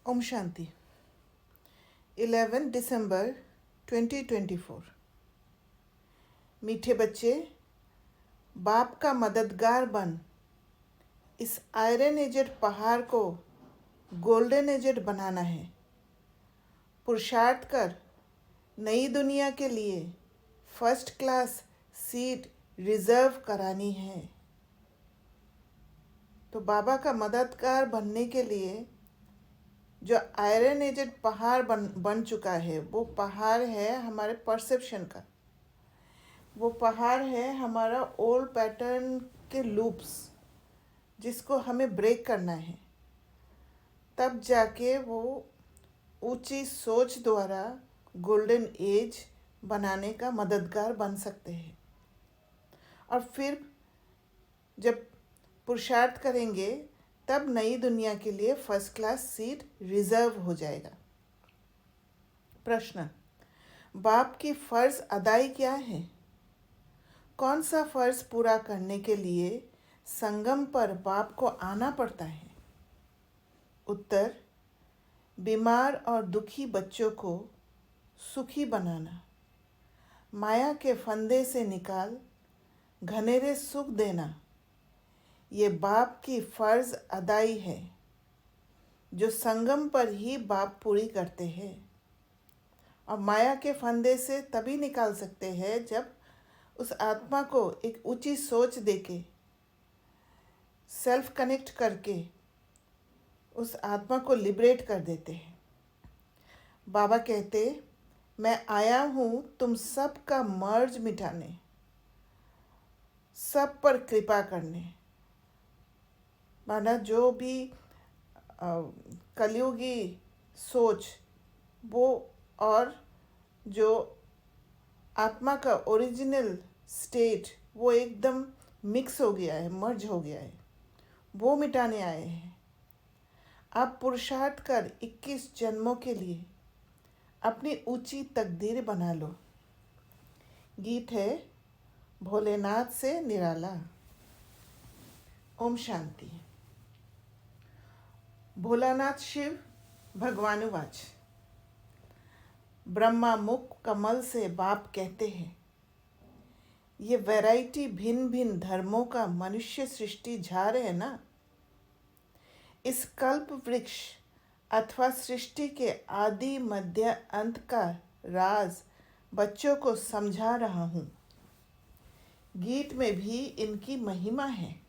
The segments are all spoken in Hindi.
ओम शांति। 11 दिसंबर 2024। मीठे बच्चे, बाप का मददगार बन इस आयरन एजेड पहाड़ को गोल्डन एजेड बनाना है। पुरुषार्थ कर नई दुनिया के लिए फर्स्ट क्लास सीट रिजर्व करानी है। तो बाबा का मददगार बनने के लिए जो आयरन एजेड पहाड़ बन चुका है, वो पहाड़ है हमारे परसेप्शन का। वो पहाड़ है हमारा ओल्ड पैटर्न के लूप्स, जिसको हमें ब्रेक करना है। तब जाके वो ऊंची सोच द्वारा गोल्डन एज बनाने का मददगार बन सकते हैं। और फिर जब पुरुषार्थ करेंगे तब नई दुनिया के लिए फर्स्ट क्लास सीट रिजर्व हो जाएगा। प्रश्न: बाप की फर्ज अदाई क्या है? कौन सा फर्ज पूरा करने के लिए संगम पर बाप को आना पड़ता है? उत्तर: बीमार और दुखी बच्चों को सुखी बनाना, माया के फंदे से निकाल घनेरे सुख देना, ये बाप की फर्ज अदाई है जो संगम पर ही बाप पूरी करते हैं। और माया के फंदे से तभी निकाल सकते हैं जब उस आत्मा को एक ऊंची सोच देके, सेल्फ कनेक्ट करके उस आत्मा को लिबरेट कर देते हैं। बाबा कहते, मैं आया हूँ तुम सब का मर्ज मिटाने, सब पर कृपा करने। माना जो भी कलयुगी सोच वो और जो आत्मा का ओरिजिनल स्टेट वो एकदम मिक्स हो गया है, मर्ज हो गया है, वो मिटाने आए हैं। आप पुरुषार्थ कर 21 जन्मों के लिए अपनी ऊंची तकदीर बना लो। गीत है भोलेनाथ से निराला। ओम शांति। भोलानाथ शिव भगवानुवाच। ब्रह्मा मुख कमल से बाप कहते हैं, ये वैरायटी भिन्न भिन्न धर्मों का मनुष्य सृष्टि झार है ना। इस कल्प वृक्ष अथवा सृष्टि के आदि मध्य अंत का राज बच्चों को समझा रहा हूँ। गीत में भी इनकी महिमा है।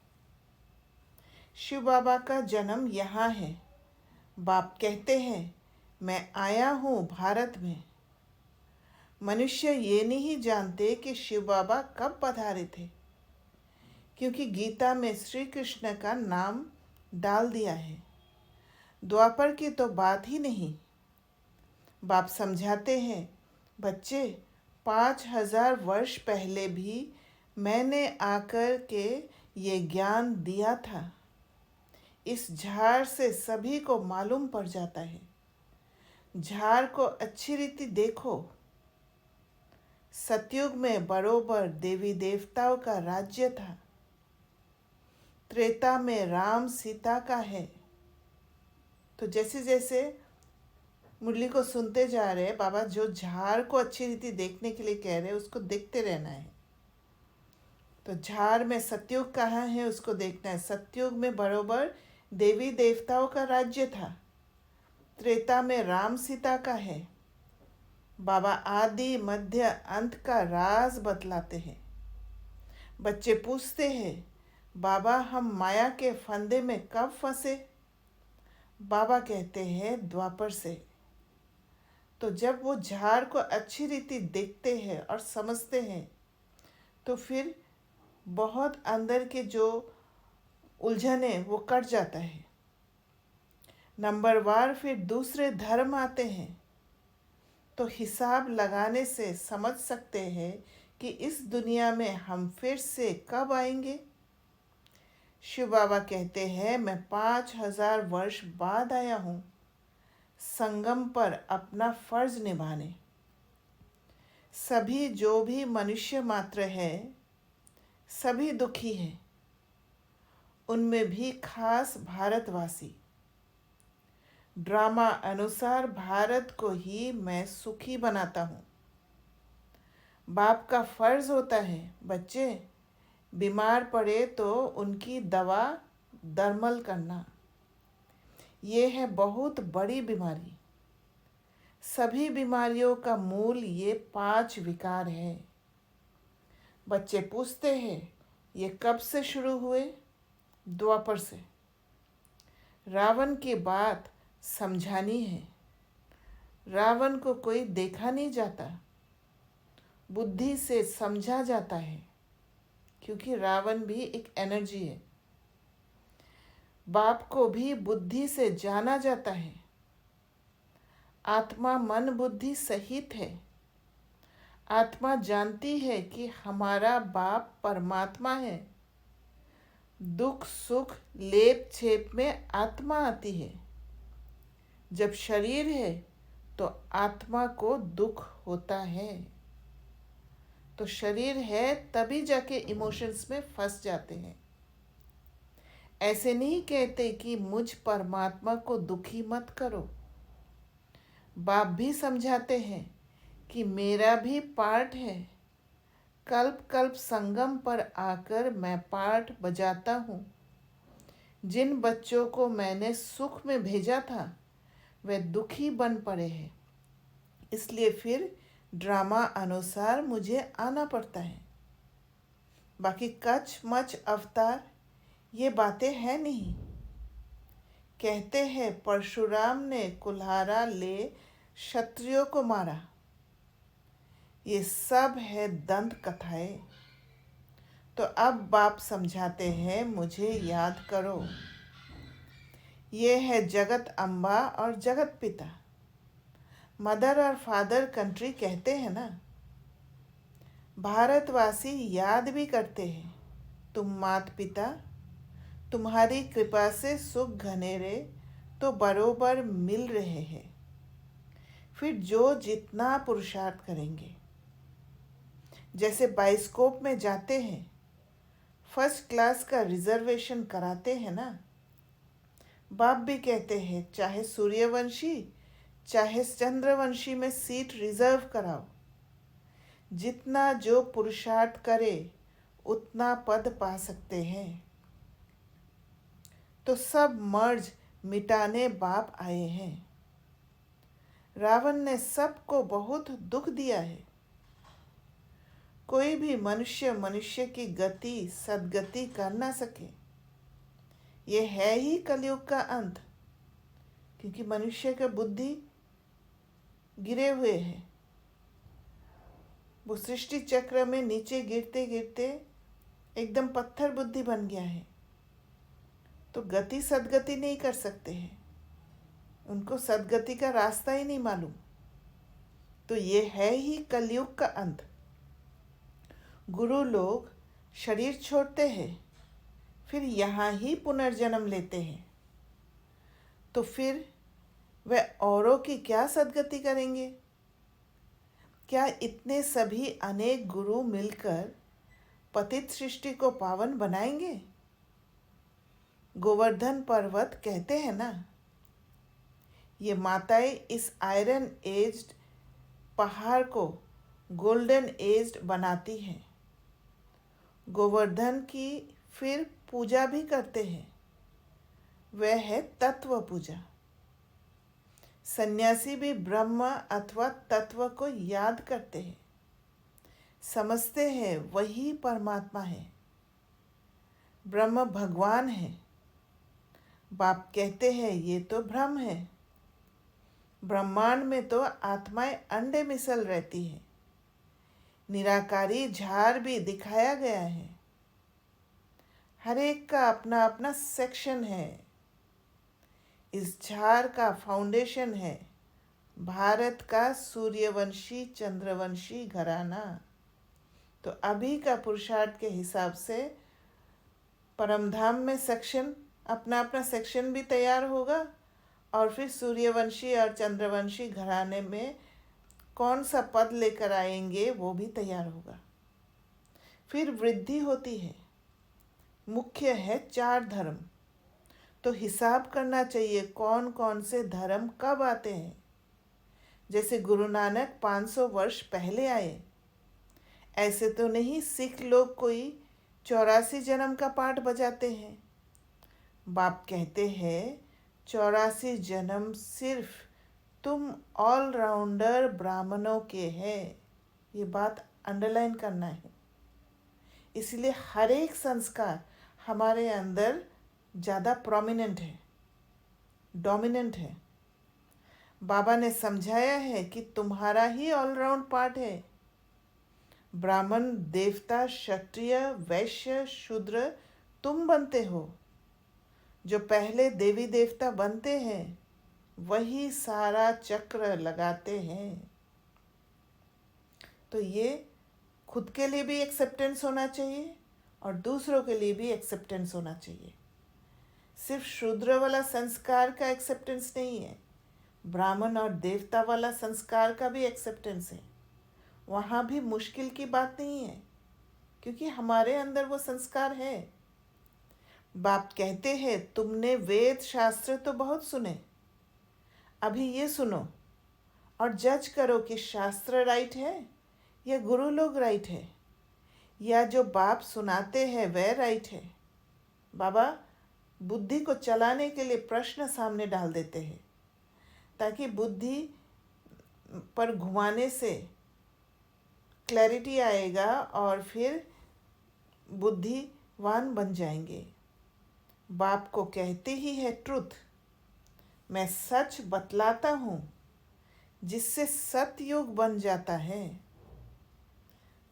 शिव बाबा का जन्म यहाँ है। बाप कहते हैं, मैं आया हूँ भारत में। मनुष्य ये नहीं जानते कि शिव बाबा कब पधारे थे, क्योंकि गीता में श्री कृष्ण का नाम डाल दिया है। द्वापर की तो बात ही नहीं। बाप समझाते हैं, बच्चे 5000 वर्ष पहले भी मैंने आकर के ये ज्ञान दिया था। इस झाड़ से सभी को मालूम पड़ जाता है। झाड़ को अच्छी रीति देखो। सतयुग में बरोबर देवी देवताओं का राज्य था। त्रेता में राम सीता का है। तो जैसे जैसे मुरली को सुनते जा रहे हैं, बाबा जो झाड़ को अच्छी रीति देखने के लिए कह रहे हैं उसको देखते रहना है। तो झाड़ में सतयुग कहाँ है उसको देखना है। सतयुग में बरोबर देवी देवताओं का राज्य था। त्रेता में राम सीता का है। बाबा आदि मध्य अंत का राज बतलाते हैं। बच्चे पूछते हैं, बाबा हम माया के फंदे में कब फंसे? बाबा कहते हैं, द्वापर से। तो जब वो झाड़ को अच्छी रीति देखते हैं और समझते हैं तो फिर बहुत अंदर के जो उलझन है वो कट जाता है। नंबरवार फिर दूसरे धर्म आते हैं। तो हिसाब लगाने से समझ सकते हैं कि इस दुनिया में हम फिर से कब आएंगे। शिव बाबा कहते हैं, मैं 5000 वर्ष बाद आया हूँ संगम पर अपना फर्ज निभाने। सभी जो भी मनुष्य मात्र है सभी दुखी हैं, उनमें भी खास भारतवासी। ड्रामा अनुसार भारत को ही मैं सुखी बनाता हूँ। बाप का फर्ज होता है बच्चे, बीमार पड़े तो उनकी दवा दरमल करना। ये है बहुत बड़ी बीमारी। सभी बीमारियों का मूल ये 5 विकार है। बच्चे पूछते हैं ये कब से शुरू हुए? द्वापर से। रावण की बात समझानी है। रावण को कोई देखा नहीं जाता, बुद्धि से समझा जाता है, क्योंकि रावण भी एक एनर्जी है। बाप को भी बुद्धि से जाना जाता है। आत्मा मन बुद्धि सहित है। आत्मा जानती है कि हमारा बाप परमात्मा है। दुख सुख लेप छेप में आत्मा आती है। जब शरीर है तो आत्मा को दुख होता है। तो शरीर है तभी जाके इमोशंस में फंस जाते हैं। ऐसे नहीं कहते कि मुझ परमात्मा को दुखी मत करो। बाप भी समझाते हैं कि मेरा भी पार्ट है। कल्प कल्प संगम पर आकर मैं पार्ट बजाता हूँ। जिन बच्चों को मैंने सुख में भेजा था वे दुखी बन पड़े हैं, इसलिए फिर ड्रामा अनुसार मुझे आना पड़ता है। बाकी कच मच अवतार ये बातें हैं नहीं। कहते हैं परशुराम ने कुल्हाड़ा ले क्षत्रियों को मारा। ये सब है दंत कथाएं। तो अब बाप समझाते हैं मुझे याद करो। ये है जगत अम्बा और जगत पिता। मदर और फादर कंट्री कहते हैं ना। भारतवासी याद भी करते हैं, तुम मात पिता, तुम्हारी कृपा से सुख घनेरे तो बरोबर मिल रहे हैं। फिर जो जितना पुरुषार्थ करेंगे, जैसे बाइस्कोप में जाते हैं, फर्स्ट क्लास का रिजर्वेशन कराते हैं ना। बाप भी कहते हैं चाहे सूर्यवंशी चाहे चंद्रवंशी में सीट रिजर्व कराओ। जितना जो पुरुषार्थ करे उतना पद पा सकते हैं। तो सब मर्ज मिटाने बाप आए हैं। रावण ने सबको बहुत दुख दिया है। कोई भी मनुष्य की गति सद्गति कर ना सके। ये है ही कलयुग का अंत, क्योंकि मनुष्य का बुद्धि गिरे हुए है। वो सृष्टि चक्र में नीचे गिरते गिरते एकदम पत्थर बुद्धि बन गया है। तो गति सद्गति नहीं कर सकते हैं। उनको सद्गति का रास्ता ही नहीं मालूम। तो ये है ही कलयुग का अंत। गुरु लोग शरीर छोड़ते हैं, फिर यहाँ ही पुनर्जन्म लेते हैं। तो फिर वे औरों की क्या सद्गति करेंगे? क्या इतने सभी अनेक गुरु मिलकर पतित सृष्टि को पावन बनाएंगे? गोवर्धन पर्वत कहते हैं ना, ये माताएं इस आयरन एज्ड पहाड़ को गोल्डन एज्ड बनाती हैं। गोवर्धन की फिर पूजा भी करते हैं। वह है तत्व पूजा। सन्यासी भी ब्रह्म अथवा तत्व को याद करते हैं, समझते हैं वही परमात्मा है, ब्रह्म भगवान है। बाप कहते हैं ये तो भ्रम है। ब्रह्मांड में तो आत्माएं अंडे मिसल रहती है। निराकारी झार भी दिखाया गया है। हर एक का अपना अपना सेक्शन है। इस झार का फाउंडेशन है भारत का सूर्यवंशी चंद्रवंशी घराना। तो अभी का पुरुषार्थ के हिसाब से परमधाम में सेक्शन अपना अपना सेक्शन भी तैयार होगा, और फिर सूर्यवंशी और चंद्रवंशी घराने में कौन सा पद लेकर आएंगे वो भी तैयार होगा। फिर वृद्धि होती है। मुख्य है 4 धर्म। तो हिसाब करना चाहिए कौन कौन से धर्म कब आते हैं। जैसे गुरु नानक 500 वर्ष पहले आए। ऐसे तो नहीं सिख लोग कोई 84 जन्म का पाठ बजाते हैं। बाप कहते हैं 84 जन्म सिर्फ तुम ऑलराउंडर ब्राह्मणों के हैं। ये बात अंडरलाइन करना है। इसलिए हर एक संस्कार हमारे अंदर ज़्यादा प्रोमिनेंट है, डोमिनेंट है। बाबा ने समझाया है कि तुम्हारा ही ऑलराउंड पार्ट है। ब्राह्मण, देवता, क्षत्रिय, वैश्य, शूद्र तुम बनते हो। जो पहले देवी देवता बनते हैं वही सारा चक्र लगाते हैं। तो ये खुद के लिए भी एक्सेप्टेंस होना चाहिए और दूसरों के लिए भी एक्सेप्टेंस होना चाहिए। सिर्फ शूद्र वाला संस्कार का एक्सेप्टेंस नहीं है, ब्राह्मण और देवता वाला संस्कार का भी एक्सेप्टेंस है। वहाँ भी मुश्किल की बात नहीं है, क्योंकि हमारे अंदर वो संस्कार है। बाप कहते हैं तुमने वेद शास्त्र तो बहुत सुने, अभी ये सुनो और जज करो कि शास्त्र राइट है या गुरु लोग राइट है, या जो बाप सुनाते हैं वह राइट है। बाबा बुद्धि को चलाने के लिए प्रश्न सामने डाल देते हैं, ताकि बुद्धि पर घुमाने से क्लैरिटी आएगा और फिर बुद्धिवान बन जाएंगे। बाप को कहते ही है ट्रुथ, मैं सच बतलाता हूँ, जिससे सतयुग बन जाता है।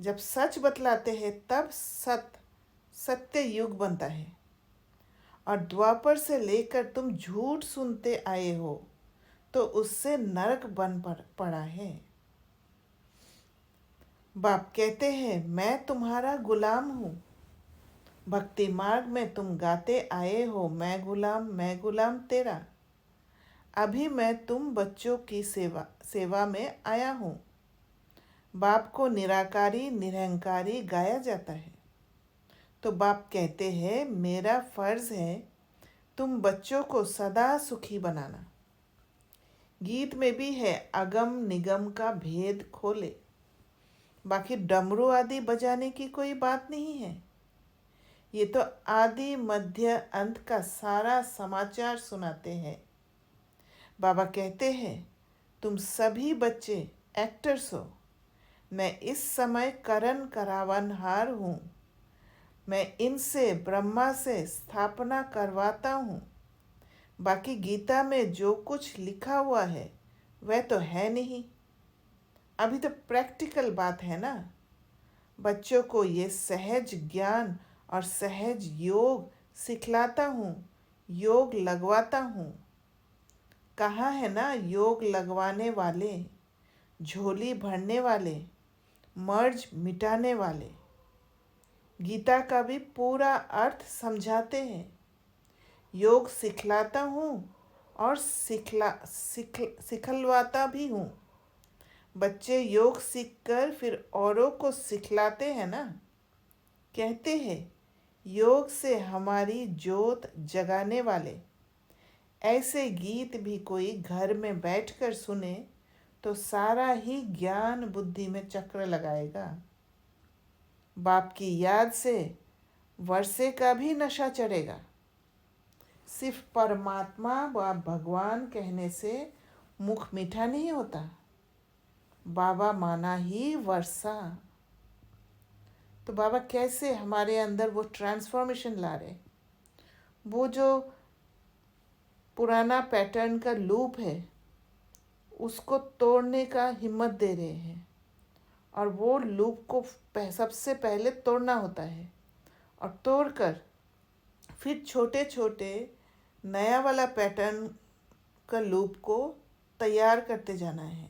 जब सच बतलाते हैं तब सत्य युग बनता है। और द्वापर से लेकर तुम झूठ सुनते आए हो तो उससे नरक बन पड़ा है। बाप कहते हैं मैं तुम्हारा गुलाम हूँ। भक्ति मार्ग में तुम गाते आए हो मैं गुलाम तेरा। अभी मैं तुम बच्चों की सेवा में आया हूँ। बाप को निराकारी निरहंकारी गाया जाता है, तो बाप कहते हैं मेरा फर्ज है तुम बच्चों को सदा सुखी बनाना। गीत में भी है अगम निगम का भेद खोले। बाकी डमरू आदि बजाने की कोई बात नहीं है। ये तो आदि मध्य अंत का सारा समाचार सुनाते हैं। बाबा कहते हैं तुम सभी बच्चे एक्टर्स हो। मैं इस समय करण करावनहार हूँ। मैं इनसे ब्रह्मा से स्थापना करवाता हूँ। बाकी गीता में जो कुछ लिखा हुआ है वह तो है नहीं। अभी तो प्रैक्टिकल बात है ना। बच्चों को ये सहज ज्ञान और सहज योग सिखलाता हूँ, योग लगवाता हूँ। कहा है ना योग लगवाने वाले, झोली भरने वाले, मर्ज मिटाने वाले। गीता का भी पूरा अर्थ समझाते हैं। योग सिखलाता हूँ और सिखलवाता भी हूँ। बच्चे योग सीखकर फिर औरों को सिखलाते हैं ना। कहते हैं योग से हमारी जोत जगाने वाले। ऐसे गीत भी कोई घर में बैठकर सुने तो सारा ही ज्ञान बुद्धि में चक्र लगाएगा। बाप की याद से वर्षे का भी नशा चढ़ेगा। सिर्फ परमात्मा व भगवान कहने से मुख मीठा नहीं होता। बाबा माना ही वर्षा। तो बाबा कैसे हमारे अंदर वो ट्रांसफॉर्मेशन ला रहे। वो जो पुराना पैटर्न का लूप है उसको तोड़ने का हिम्मत दे रहे हैं। और वो लूप को सबसे पहले तोड़ना होता है और तोड़कर फिर छोटे छोटे नया वाला पैटर्न का लूप को तैयार करते जाना है।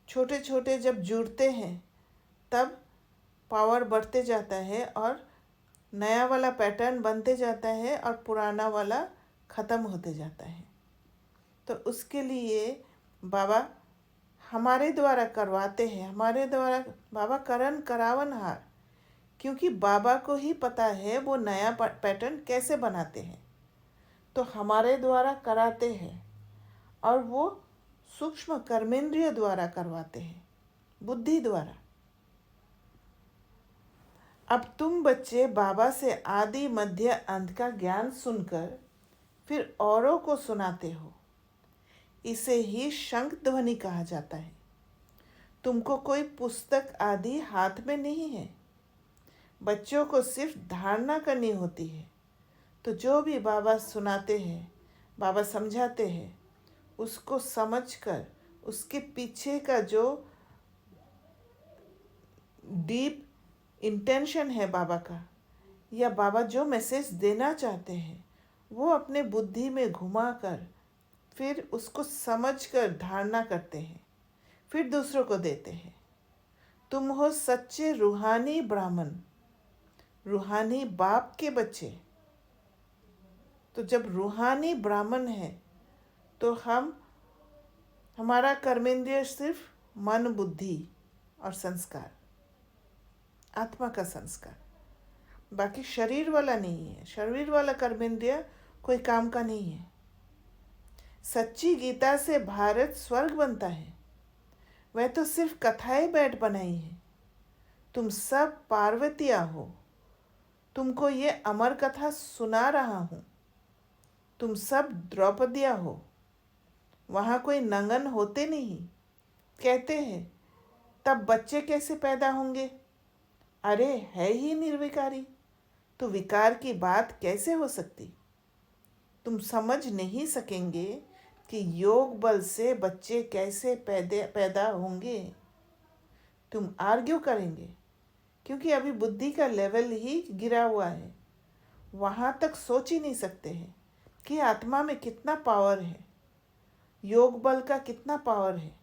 छोटे छोटे जब जुड़ते हैं तब पावर बढ़ते जाता है और नया वाला पैटर्न बनते जाता है और पुराना वाला ख़त्म होते जाता है। तो उसके लिए बाबा हमारे द्वारा करवाते हैं। हमारे द्वारा बाबा करण करावनहार, क्योंकि बाबा को ही पता है वो नया पैटर्न कैसे बनाते हैं। तो हमारे द्वारा कराते हैं, और वो सूक्ष्म कर्मेंद्रिय द्वारा करवाते हैं, बुद्धि द्वारा। अब तुम बच्चे बाबा से आदि मध्य अंत का ज्ञान सुनकर फिर औरों को सुनाते हो। इसे ही शंख ध्वनि कहा जाता है। तुमको कोई पुस्तक आदि हाथ में नहीं है, बच्चों को सिर्फ धारणा करनी होती है। तो जो भी बाबा सुनाते हैं, बाबा समझाते हैं, उसको समझकर उसके पीछे का जो डीप इंटेंशन है बाबा का, या बाबा जो मैसेज देना चाहते हैं, वो अपने बुद्धि में घुमाकर फिर उसको समझकर धारणा करते हैं, फिर दूसरों को देते हैं। तुम हो सच्चे रूहानी ब्राह्मण, रूहानी बाप के बच्चे। तो जब रूहानी ब्राह्मण है तो हमारा कर्मेंद्रिय सिर्फ मन, बुद्धि और संस्कार, आत्मा का संस्कार, बाकी शरीर वाला नहीं है। शरीर वाला कर्मेंद्रिय कोई काम का नहीं है। सच्ची गीता से भारत स्वर्ग बनता है, वह तो सिर्फ कथाएं बैठ बनाई है। तुम सब पार्वतियाँ हो, तुमको ये अमर कथा सुना रहा हूँ। तुम सब द्रौपदियाँ हो, वहाँ कोई नंगन होते नहीं। कहते हैं तब बच्चे कैसे पैदा होंगे? अरे है ही निर्विकारी, तो विकार की बात कैसे हो सकती? तुम समझ नहीं सकेंगे कि योग बल से बच्चे कैसे पैदा होंगे। तुम आर्ग्यू करेंगे, क्योंकि अभी बुद्धि का लेवल ही गिरा हुआ है। वहाँ तक सोच ही नहीं सकते हैं कि आत्मा में कितना पावर है, योग बल का कितना पावर है।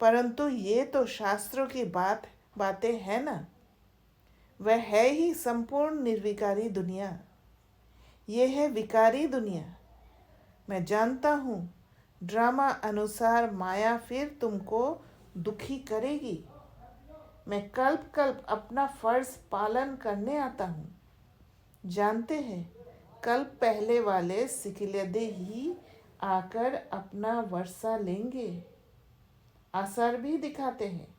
परंतु ये तो शास्त्रों की बातें हैं ना। वह है ही संपूर्ण निर्विकारी दुनिया, ये है विकारी दुनिया। मैं जानता हूँ ड्रामा अनुसार माया फिर तुमको दुखी करेगी। मैं कल्प कल्प अपना फर्ज पालन करने आता हूँ। जानते हैं कल्प पहले वाले सिकिलदे ही आकर अपना वर्षा लेंगे, आसार भी दिखाते हैं।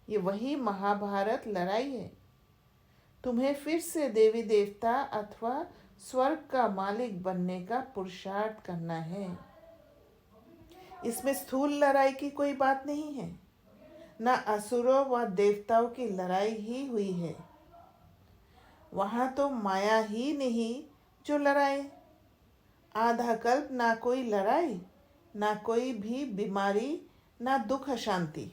ये वही महाभारत लड़ाई है। तुम्हें फिर से देवी देवता अथवा स्वर्ग का मालिक बनने का पुरुषार्थ करना है। इसमें स्थूल लड़ाई की कोई बात नहीं है, ना असुरों व देवताओं की लड़ाई ही हुई है। वहाँ तो माया ही नहीं जो लड़ाए। आधा कल्प ना कोई लड़ाई, ना कोई भी बीमारी, ना दुख अशांति।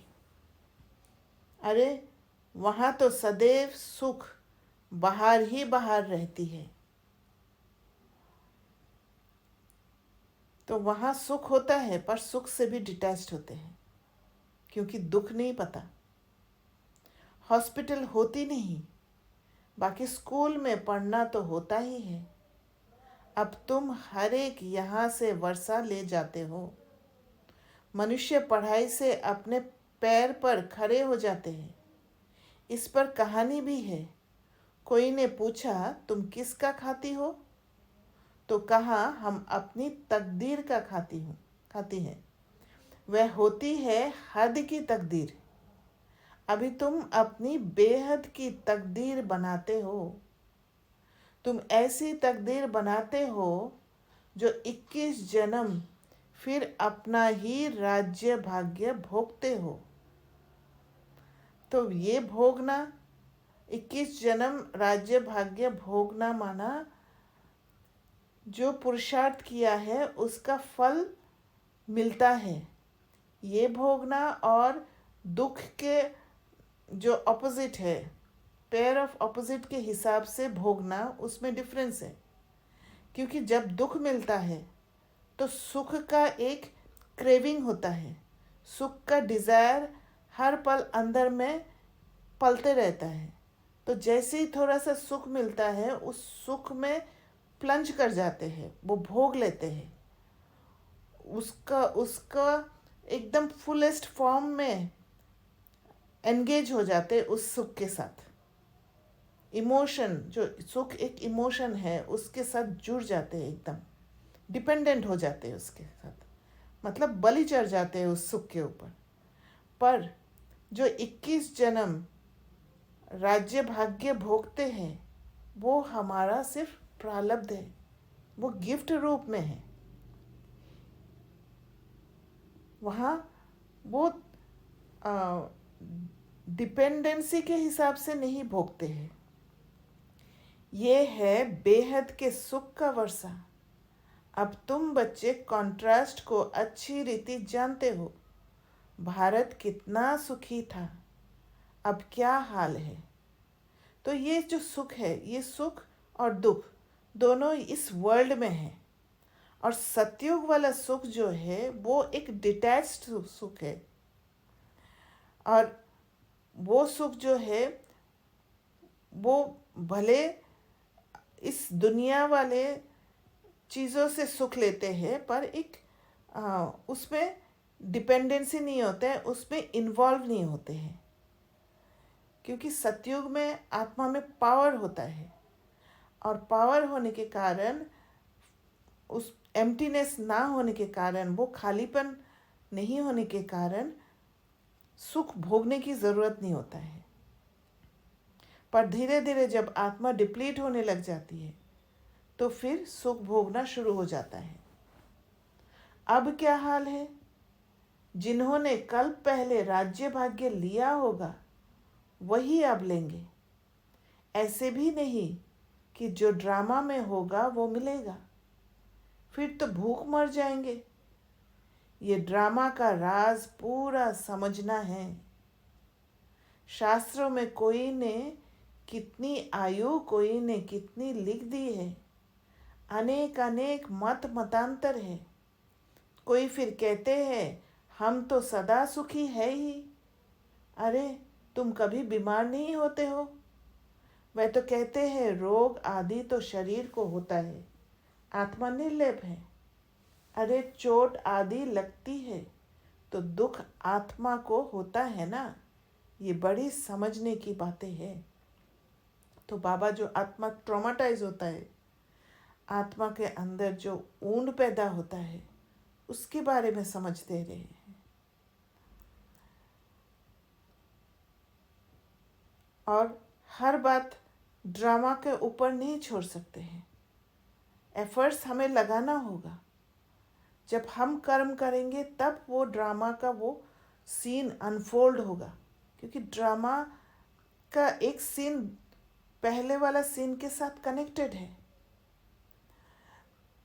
अरे वहाँ तो सदैव सुख बाहर ही बाहर रहती है। तो वहाँ सुख होता है, पर सुख से भी डिटैच्ड होते हैं, क्योंकि दुख नहीं पता। हॉस्पिटल होती नहीं, बाकी स्कूल में पढ़ना तो होता ही है। अब तुम हर एक यहाँ से वर्षा ले जाते हो। मनुष्य पढ़ाई से अपने पैर पर खड़े हो जाते हैं। इस पर कहानी भी है। कोई ने पूछा तुम किसका खाती हो? तो कहा हम अपनी तकदीर का खाती हैं। वह होती है हद की तकदीर। अभी तुम अपनी बेहद की तकदीर बनाते हो। तुम ऐसी तकदीर बनाते हो जो 21 जन्म फिर अपना ही राज्य भाग्य भोगते हो। तो ये भोगना, 21 जन्म राज्य भाग्य भोगना माना जो पुरुषार्थ किया है उसका फल मिलता है। ये भोगना और दुख के जो ऑपोजिट है, पेयर ऑफ ऑपोजिट के हिसाब से भोगना, उसमें डिफरेंस है। क्योंकि जब दुख मिलता है तो सुख का एक क्रेविंग होता है, सुख का डिज़ायर हर पल अंदर में पलते रहता है। तो जैसे ही थोड़ा सा सुख मिलता है, उस सुख में प्लंज कर जाते हैं, वो भोग लेते हैं उसका एकदम फुलेस्ट फॉर्म में एंगेज हो जाते उस सुख के साथ। इमोशन, जो सुख एक इमोशन है, उसके साथ जुड़ जाते हैं एकदम। डिपेंडेंट हो जाते हैं उसके साथ, मतलब बलि चढ़ जाते हैं उस सुख के ऊपर। पर जो 21 जन्म राज्य भाग्य भोगते हैं वो हमारा सिर्फ प्रारब्ध है, वो गिफ्ट रूप में है। वहाँ वो डिपेंडेंसी के हिसाब से नहीं भोगते हैं। ये है बेहद के सुख का वर्षा। अब तुम बच्चे कॉन्ट्रास्ट को अच्छी रीति जानते हो। भारत कितना सुखी था, अब क्या हाल है। तो ये जो सुख है, ये सुख और दुख दोनों इस वर्ल्ड में है। और सतयुग वाला सुख जो है वो एक डिटैच्ड सुख है। और वो सुख जो है वो भले इस दुनिया वाले चीज़ों से सुख लेते हैं पर एक उसमें डिपेंडेंसी नहीं होता है, उसमें इन्वॉल्व नहीं होते हैं। क्योंकि सतयुग में आत्मा में पावर होता है और पावर होने के कारण, उस एम्प्टीनेस ना होने के कारण, वो खालीपन नहीं होने के कारण सुख भोगने की ज़रूरत नहीं होता है। पर धीरे धीरे जब आत्मा डिप्लीट होने लग जाती है तो फिर सुख भोगना शुरू हो जाता है। अब क्या हाल है? जिन्होंने कल पहले राज्य भाग्य लिया होगा वही अब लेंगे। ऐसे भी नहीं कि जो ड्रामा में होगा वो मिलेगा, फिर तो भूख मर जाएंगे। ये ड्रामा का राज पूरा समझना है। शास्त्रों में कोई ने कितनी आयु, कोई ने कितनी लिख दी है। अनेक अनेक मत मतांतर है। कोई फिर कहते हैं हम तो सदा सुखी है ही। अरे तुम कभी बीमार नहीं होते हो। वह तो कहते हैं रोग आदि तो शरीर को होता है, आत्मा निर्लेप है। अरे चोट आदि लगती है तो दुख आत्मा को होता है ना। ये बड़ी समझने की बातें हैं। तो बाबा जो आत्मा ट्रॉमाटाइज होता है, आत्मा के अंदर जो ऊंड पैदा होता है, उसके बारे में समझ दे रहे हैं। और हर बात ड्रामा के ऊपर नहीं छोड़ सकते हैं। एफर्ट्स हमें लगाना होगा। जब हम कर्म करेंगे तब वो ड्रामा का वो सीन अनफोल्ड होगा। क्योंकि ड्रामा का एक सीन पहले वाला सीन के साथ कनेक्टेड है।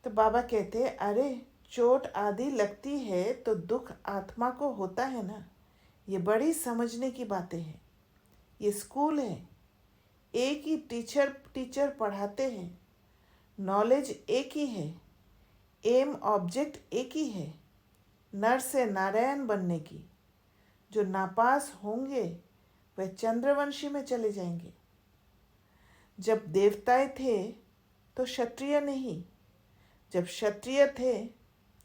तो बाबा कहते हैं अरे चोट आदि लगती है तो दुख आत्मा को होता है ना। ये बड़ी समझने की बातें हैं। ये स्कूल है, एक ही टीचर पढ़ाते हैं, नॉलेज एक ही है, एम ऑब्जेक्ट एक ही है, नर से नारायण बनने की। जो नापास होंगे वह चंद्रवंशी में चले जाएंगे। जब देवताएं थे तो क्षत्रिय नहीं, जब क्षत्रिय थे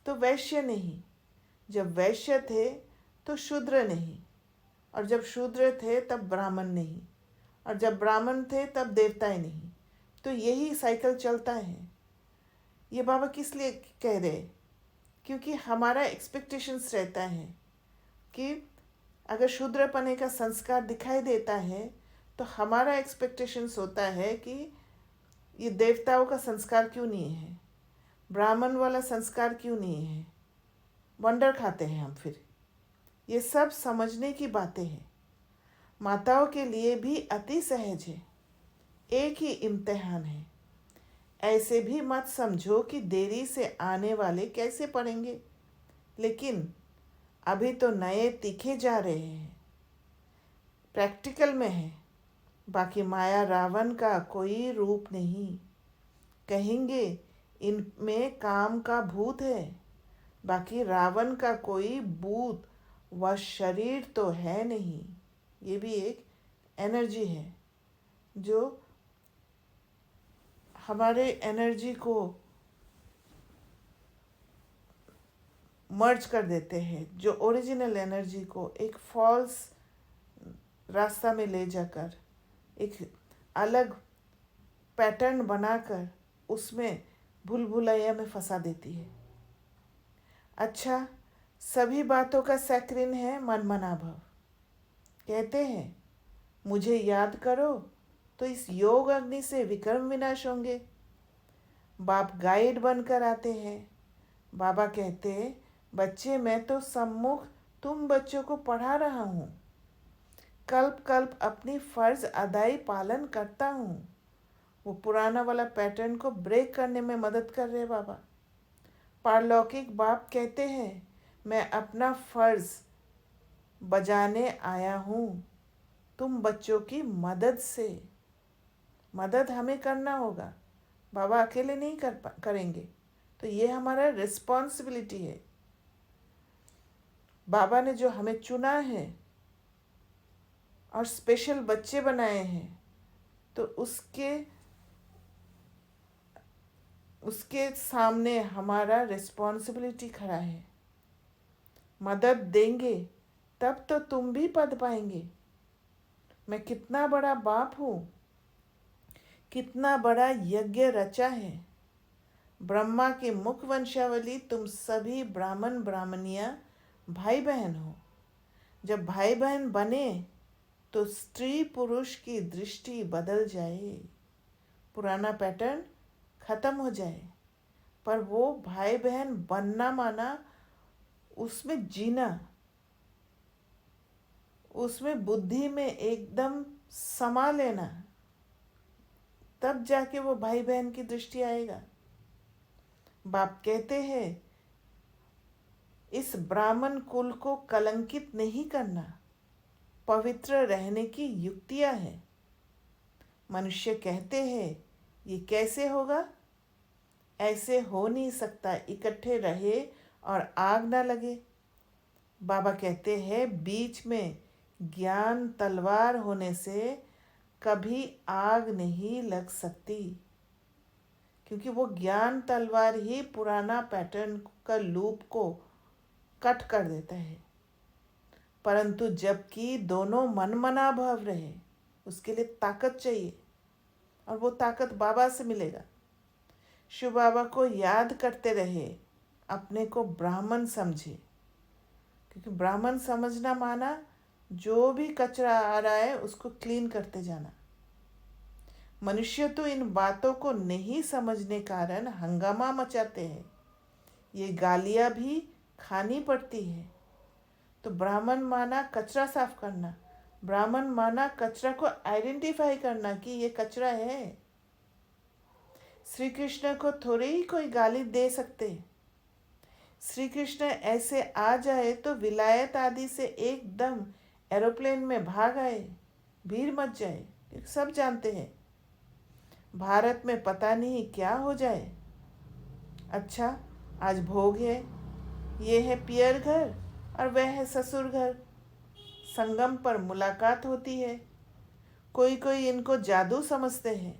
तो वैश्य नहीं, जब वैश्य थे तो शूद्र नहीं, और जब शूद्र थे तब ब्राह्मण नहीं, और जब ब्राह्मण थे तब देवताएं नहीं। तो यही साइकिल चलता है। ये बाबा किस लिए कह रहे? क्योंकि हमारा एक्सपेक्टेशंस रहता है कि अगर शूद्र पने का संस्कार दिखाई देता है तो हमारा एक्सपेक्टेशंस होता है कि ये देवताओं का संस्कार क्यों नहीं है, ब्राह्मण वाला संस्कार क्यों नहीं है। वंडर खाते हैं हम फिर। ये सब समझने की बातें हैं। माताओं के लिए भी अति सहज है, एक ही इम्तिहान है। ऐसे भी मत समझो कि देरी से आने वाले कैसे पढ़ेंगे, लेकिन अभी तो नए तीखे जा रहे हैं, प्रैक्टिकल में है। बाकी माया रावण का कोई रूप नहीं। कहेंगे इनमें काम का भूत है, बाकी रावण का कोई भूत व शरीर तो है नहीं। ये भी एक एनर्जी है जो हमारे एनर्जी को मर्ज कर देते हैं, जो ओरिजिनल एनर्जी को एक फॉल्स रास्ता में ले जाकर एक अलग पैटर्न बनाकर उसमें भूल भुलैया में फंसा देती है। अच्छा, सभी बातों का सैक्रिन है मनमना भव। कहते हैं मुझे याद करो तो इस योग अग्नि से विक्रम विनाश होंगे। बाप गाइड बनकर आते हैं। बाबा कहते बच्चे मैं तो सम्मुख तुम बच्चों को पढ़ा रहा हूँ, कल्प कल्प अपनी फर्ज अदाई पालन करता हूँ। वो पुराना वाला पैटर्न को ब्रेक करने में मदद कर रहे बाबा। पारलौकिक बाप कहते हैं मैं अपना फर्ज बजाने आया हूँ तुम बच्चों की मदद से। मदद हमें करना होगा, बाबा अकेले नहीं करेंगे। तो ये हमारा रिस्पॉन्सिबिलिटी है। बाबा ने जो हमें चुना है और स्पेशल बच्चे बनाए हैं, तो उसके सामने हमारा रिस्पॉन्सिबिलिटी खड़ा है। मदद देंगे तब तो तुम भी पद पाएंगे। मैं कितना बड़ा बाप हूँ, कितना बड़ा यज्ञ रचा है। ब्रह्मा की मुख वंशावली तुम सभी ब्राह्मण ब्राह्मणियाँ भाई बहन हो। जब भाई बहन बने तो स्त्री पुरुष की दृष्टि बदल जाए, पुराना पैटर्न खत्म हो जाए। पर वो भाई बहन बनना माना उसमें जीना, उसमें बुद्धि में एकदम समा लेना, तब जाके वो भाई बहन की दृष्टि आएगा। बाप कहते हैं इस ब्राह्मण कुल को कलंकित नहीं करना, पवित्र रहने की युक्तियां हैं। मनुष्य कहते हैं ये कैसे होगा? ऐसे हो नहीं सकता, इकट्ठे रहे और आग ना लगे। बाबा कहते हैं बीच में ज्ञान तलवार होने से कभी आग नहीं लग सकती, क्योंकि वो ज्ञान तलवार ही पुराना पैटर्न का लूप को कट कर देता है। परंतु जबकि दोनों मनमना भाव रहे, उसके लिए ताकत चाहिए, और वो ताकत बाबा से मिलेगा। शिव बाबा को याद करते रहे, अपने को ब्राह्मण समझे, क्योंकि ब्राह्मण समझना माना जो भी कचरा आ रहा है उसको क्लीन करते जाना। मनुष्य तो इन बातों को नहीं समझने कारण हंगामा मचाते हैं, ये गालियाँ भी खानी पड़ती है। तो ब्राह्मण माना कचरा साफ करना, ब्राह्मण माना कचरा को आइडेंटिफाई करना कि ये कचरा है। श्री कृष्ण को थोड़े ही कोई गाली दे सकते। श्री कृष्ण ऐसे आ जाए तो विलायत आदि से एकदम एरोप्लेन में भाग आए, भीड़ मच जाए, क्योंकि सब जानते हैं भारत में पता नहीं क्या हो जाए। अच्छा, आज भोग है, ये है पियर घर और वह है ससुर घर, संगम पर मुलाकात होती है। कोई कोई इनको जादू समझते हैं।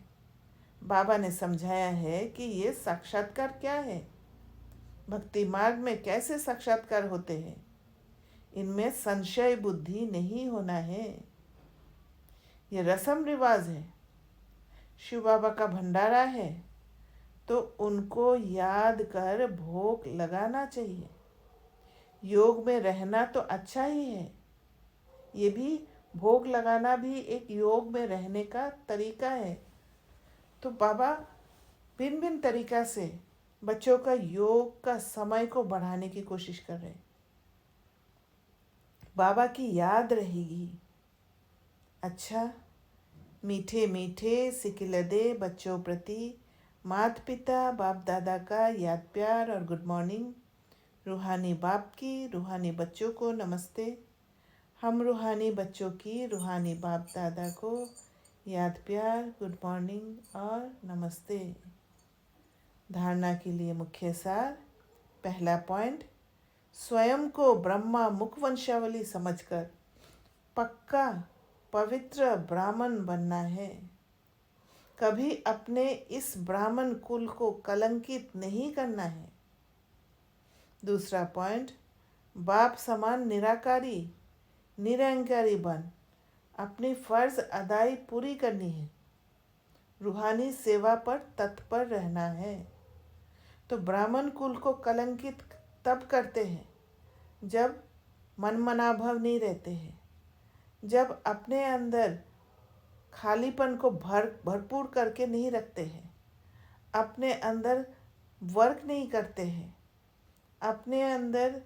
बाबा ने समझाया है कि ये साक्षात्कार क्या है, भक्ति मार्ग में कैसे साक्षात्कार होते हैं। इनमें संशय बुद्धि नहीं होना है। ये रस्म रिवाज है, शिव बाबा का भंडारा है, तो उनको याद कर भोग लगाना चाहिए। योग में रहना तो अच्छा ही है, ये भी भोग लगाना भी एक योग में रहने का तरीका है। तो बाबा भिन्न भिन्न तरीका से बच्चों का योग का समय को बढ़ाने की कोशिश कर रहे हैं। बाबा की याद रहेगी। अच्छा, मीठे मीठे सिकिलदे बच्चों प्रति माता पिता बाप दादा का याद प्यार और गुड मॉर्निंग। रूहानी बाप की रूहानी बच्चों को नमस्ते। हम रूहानी बच्चों की रूहानी बाप दादा को याद प्यार, गुड मॉर्निंग और नमस्ते। धारणा के लिए मुख्य सार। पहला पॉइंट, स्वयं को ब्रह्मा मुख वंशावली समझकर पक्का पवित्र ब्राह्मण बनना है। कभी अपने इस ब्राह्मण कुल को कलंकित नहीं करना है। दूसरा पॉइंट, बाप समान निराकारी निरंकारी बन अपनी फर्ज अदाई पूरी करनी है। रूहानी सेवा पर तत्पर रहना है। तो ब्राह्मण कुल को कलंकित तब करते हैं जब मन मनाभव नहीं रहते हैं, जब अपने अंदर खालीपन को भरपूर करके नहीं रखते हैं, अपने अंदर वर्क नहीं करते हैं, अपने अंदर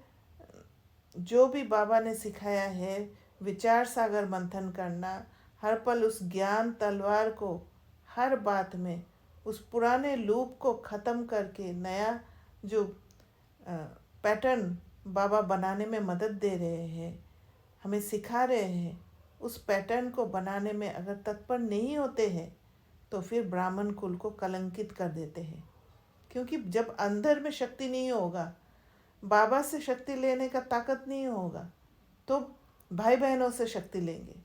जो भी बाबा ने सिखाया है विचार सागर मंथन करना, हर पल उस ज्ञान तलवार को हर बात में उस पुराने लूप को ख़त्म करके नया जो पैटर्न बाबा बनाने में मदद दे रहे हैं, हमें सिखा रहे हैं, उस पैटर्न को बनाने में अगर तत्पर नहीं होते हैं तो फिर ब्राह्मण कुल को कलंकित कर देते हैं। क्योंकि जब अंदर में शक्ति नहीं होगा, बाबा से शक्ति लेने का ताकत नहीं होगा, तो भाई बहनों से शक्ति लेंगे,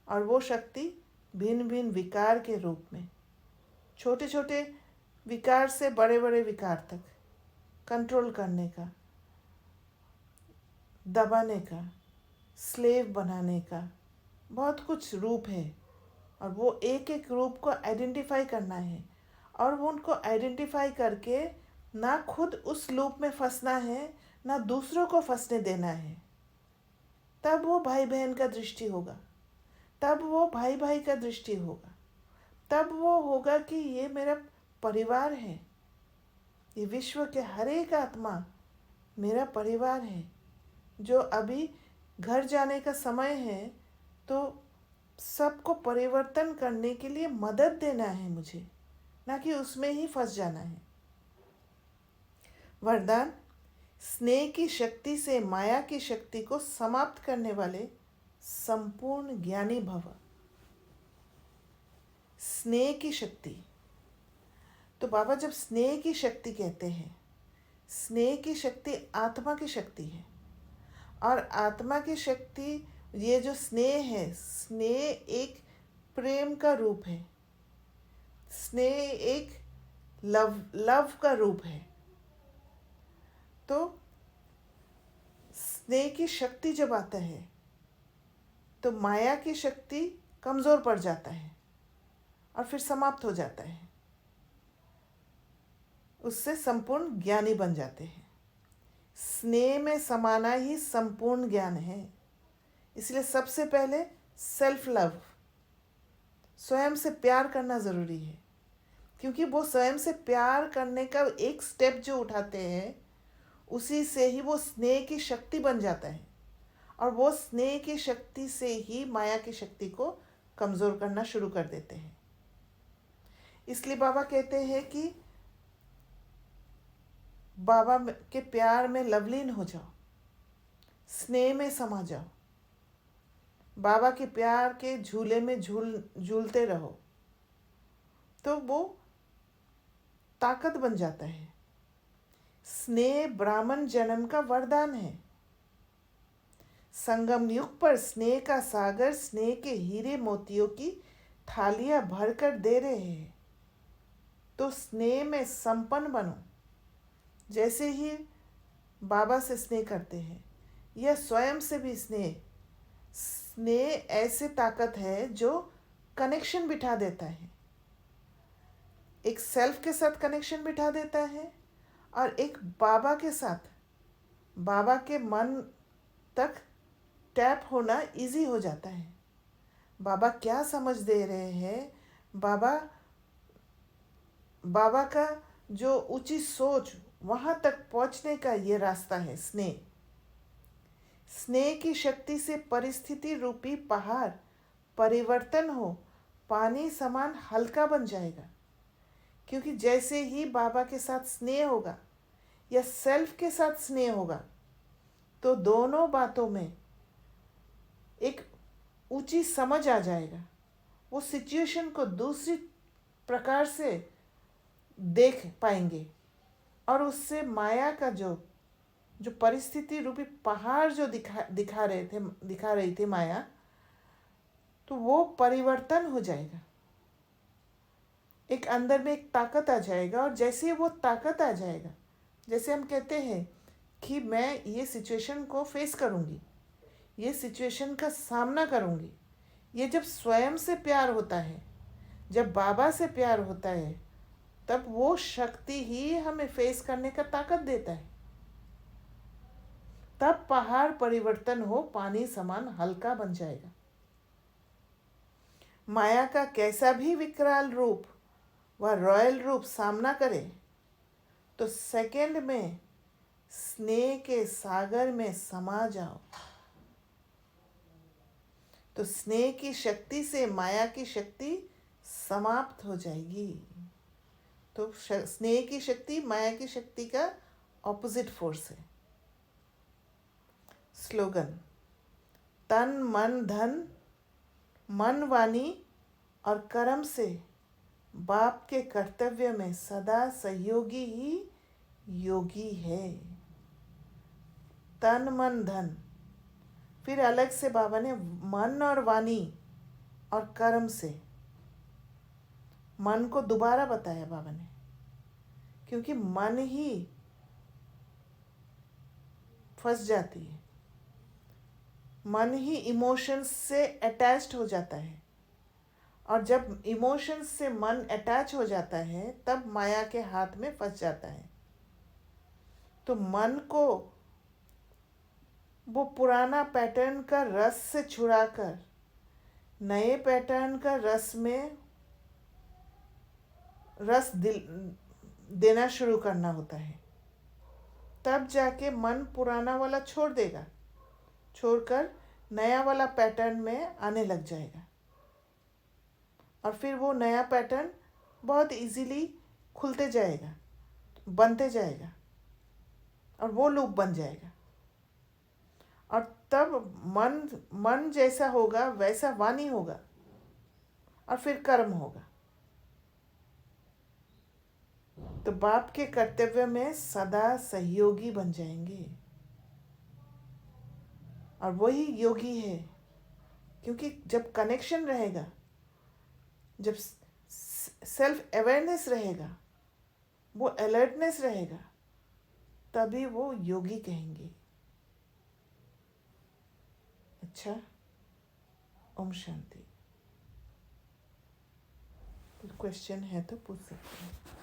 और वो शक्ति भिन्न भिन्न विकार के रूप में, छोटे छोटे विकार से बड़े बड़े विकार तक कंट्रोल करने का, दबाने का, स्लेव बनाने का बहुत कुछ रूप है। और वो एक एक रूप को आइडेंटिफाई करना है, और वो उनको आइडेंटिफाई करके ना खुद उस लूप में फंसना है, ना दूसरों को फंसने देना है। तब वो भाई बहन का दृष्टि होगा, तब वो भाई भाई का दृष्टि होगा, तब वो होगा कि ये मेरा परिवार है, ये विश्व के हर एक आत्मा मेरा परिवार है। जो अभी घर जाने का समय है तो सबको परिवर्तन करने के लिए मदद देना है मुझे, ना कि उसमें ही फंस जाना है। वरदान: स्नेह की शक्ति से माया की शक्ति को समाप्त करने वाले संपूर्ण ज्ञानी भव। स्नेह की शक्ति, तो बाबा जब स्नेह की शक्ति कहते हैं, स्नेह की शक्ति आत्मा की शक्ति है, और आत्मा की शक्ति, ये जो स्नेह है, स्नेह एक प्रेम का रूप है, स्नेह एक लव का रूप है। तो स्नेह की शक्ति जब आता है तो माया की शक्ति कमज़ोर पड़ जाता है और फिर समाप्त हो जाता है, उससे संपूर्ण ज्ञानी बन जाते हैं। स्नेह में समाना ही संपूर्ण ज्ञान है। इसलिए सबसे पहले सेल्फ लव, स्वयं से प्यार करना ज़रूरी है, क्योंकि वो स्वयं से प्यार करने का एक स्टेप जो उठाते हैं उसी से ही वो स्नेह की शक्ति बन जाता है, और वो स्नेह की शक्ति से ही माया की शक्ति को कमज़ोर करना शुरू कर देते हैं। इसलिए बाबा कहते हैं कि बाबा के प्यार में लवलीन हो जाओ, स्नेह में समा जाओ, बाबा के प्यार के झूले में झूलते रहो, तो वो ताकत बन जाता है। स्नेह ब्राह्मण जन्म का वरदान है। संगम युग पर स्नेह का सागर स्नेह के हीरे मोतियों की थालियां भरकर दे रहे हैं। तो स्नेह में संपन्न बनो, जैसे ही बाबा से स्नेह करते हैं, यह स्वयं से भी स्नेह ऐसे ताकत है जो कनेक्शन बिठा देता है, एक सेल्फ के साथ कनेक्शन बिठा देता है, और एक बाबा के साथ, बाबा के मन तक टैप होना इजी हो जाता है। बाबा क्या समझ दे रहे हैं, बाबा का जो उचित सोच, वहाँ तक पहुँचने का ये रास्ता है स्नेह। स्नेह की शक्ति से परिस्थिति रूपी पहाड़ परिवर्तन हो पानी समान हल्का बन जाएगा, क्योंकि जैसे ही बाबा के साथ स्नेह होगा या सेल्फ के साथ स्नेह होगा, तो दोनों बातों में एक ऊंची समझ आ जाएगा। वो सिचुएशन को दूसरी प्रकार से देख पाएंगे, और उससे माया का जो परिस्थिति रूपी पहाड़ जो दिखा रही थी माया, तो वो परिवर्तन हो जाएगा। एक अंदर में एक ताकत आ जाएगा, और जैसे वो ताकत आ जाएगा, जैसे हम कहते हैं कि मैं ये सिचुएशन को फेस करूँगी, ये सिचुएशन का सामना करूँगी, ये जब स्वयं से प्यार होता है, जब बाबा से प्यार होता है, तब वो शक्ति ही हमें फेस करने का ताकत देता है। तब पहाड़ परिवर्तन हो पानी समान हल्का बन जाएगा। माया का कैसा भी विकराल रूप व रॉयल रूप सामना करे तो सेकंड में स्नेह के सागर में समा जाओ। तो स्नेह की शक्ति से माया की शक्ति समाप्त हो जाएगी। तो स्नेह की शक्ति माया की शक्ति का ऑपोजिट फोर्स है। स्लोगन: तन मन धन, मन वाणी और कर्म से बाप के कर्तव्य में सदा सहयोगी ही योगी है। तन मन धन, फिर अलग से बाबा ने मन और वाणी और कर्म से, मन को दोबारा बताया बाबा ने, क्योंकि मन ही फंस जाती है, मन ही इमोशंस से अटैच्ड हो जाता है, और जब इमोशंस से मन अटैच हो जाता है तब माया के हाथ में फंस जाता है। तो मन को वो पुराना पैटर्न का रस से छुड़ाकर नए पैटर्न का रस में रस देना शुरू करना होता है। तब जाके मन पुराना वाला छोड़ देगा, छोड़कर नया वाला पैटर्न में आने लग जाएगा, और फिर वो नया पैटर्न बहुत इजीली खुलते जाएगा, बनते जाएगा, और वो लूप बन जाएगा। और तब मन जैसा होगा वैसा वाणी होगा, और फिर कर्म होगा। तो बाप के कर्तव्य में सदा सहयोगी बन जाएंगे, और वही योगी है। क्योंकि जब कनेक्शन रहेगा, जब सेल्फ अवेयरनेस रहेगा, वो अलर्टनेस रहेगा, तभी वो योगी कहेंगे। अच्छा, ओम शांति। क्वेश्चन है तो पूछ सकते हैं।